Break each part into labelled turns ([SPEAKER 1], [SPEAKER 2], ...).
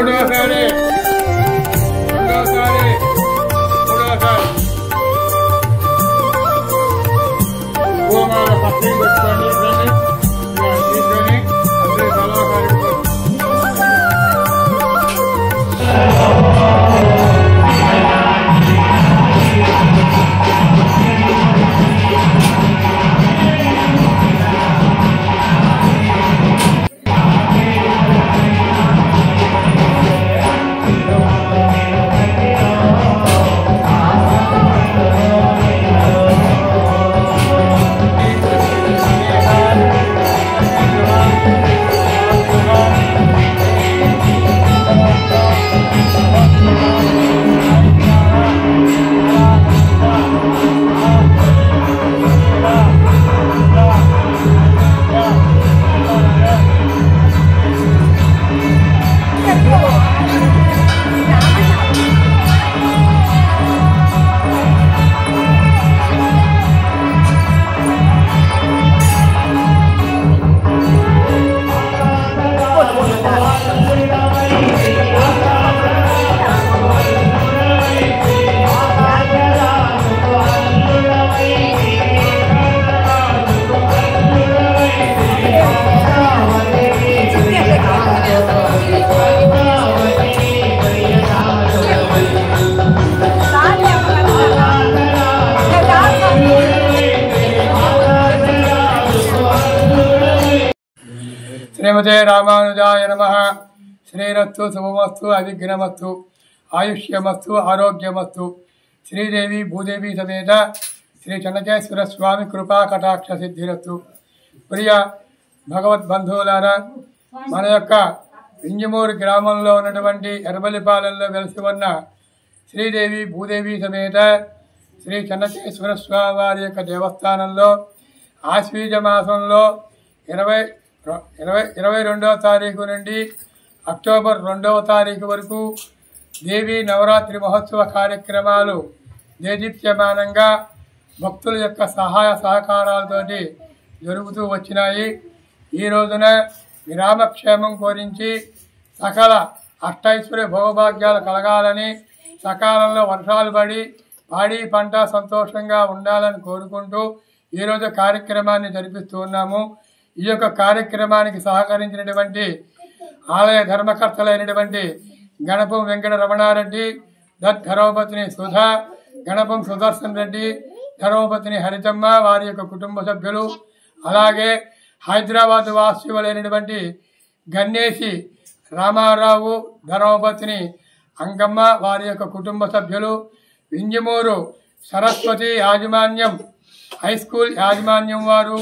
[SPEAKER 1] మూడోసారి భూమాల పక్కన పెట్టుకోండి తీసుకొని అందరూ కళాకారు శ్రీమతే రామానుజాయ నమః. శ్రీరస్తు శుభమస్తు అవిఘ్నమస్తు ఆయుష్యమస్తు ఆరోగ్యమస్తు. శ్రీదేవి భూదేవి సమేత శ్రీ చెన్నకేశ్వర స్వామి కృపా కటాక్ష సిద్ధిరస్తు. ప్రియ భగవద్బంధువులారా, మన యొక్క వింజమూరు గ్రామంలో ఉన్నటువంటి ఎర్రబల్లిపాలెంలో వెలిసి ఉన్న శ్రీదేవి భూదేవి సమేత శ్రీ చెన్నకేశ్వర స్వామి వారి యొక్క దేవస్థానంలో ఆశ్వీజ మాసంలో 22వ తారీఖు నుండి అక్టోబర్ 2వ తారీఖు వరకు దేవీ నవరాత్రి మహోత్సవ కార్యక్రమాలు దేదీప్యమానంగా భక్తుల యొక్క సహాయ సహకారాలతోటి జరుగుతూ వచ్చినాయి. ఈ రోజున గ్రామక్షేమం కోరించి సకల అష్టైశ్వర్య భోగభాగ్యాలు కలగాలని, సకాలంలో వర్షాలు పడి పాడి పంట సంతోషంగా ఉండాలని కోరుకుంటూ ఈరోజు కార్యక్రమాన్ని జరిపిస్తూ ఉన్నాము. ఈ యొక్క కార్యక్రమానికి సహకరించినటువంటి ఆలయ ధర్మకర్తలైనటువంటి గణపం వెంకట రమణారెడ్డి, ధర్మపత్ని సుధా, గణపం సుదర్శన్ రెడ్డి, ధర్మపత్ని హరితమ్మ, వారి యొక్క కుటుంబ సభ్యులు, అలాగే హైదరాబాద్ వాస్తవ్యులైనటువంటి గన్నేసి రామారావు, ధర్మపత్ని అంకమ్మ, వారి యొక్క కుటుంబ సభ్యులు, వింజమూరు సరస్వతి యాజమాన్యం హై స్కూల్ యాజమాన్యం వారు,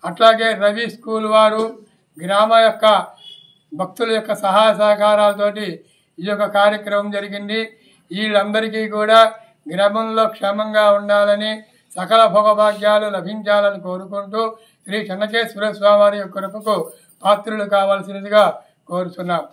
[SPEAKER 1] అట్లాగే రవి స్కూల్ వారు, గ్రామ యొక్క భక్తుల యొక్క సహాయ సహకారాలతోటి ఈ యొక్క కార్యక్రమం జరిగింది. వీళ్ళందరికీ కూడా గ్రామంలో క్షేమంగా ఉండాలని, సకల భోగభాగ్యాలు లభించాలని కోరుకుంటూ శ్రీ చెన్నకేశ్వర స్వామి వారి యొక్క కృపకు పాత్రులు కావాల్సినదిగా కోరుతున్నాం.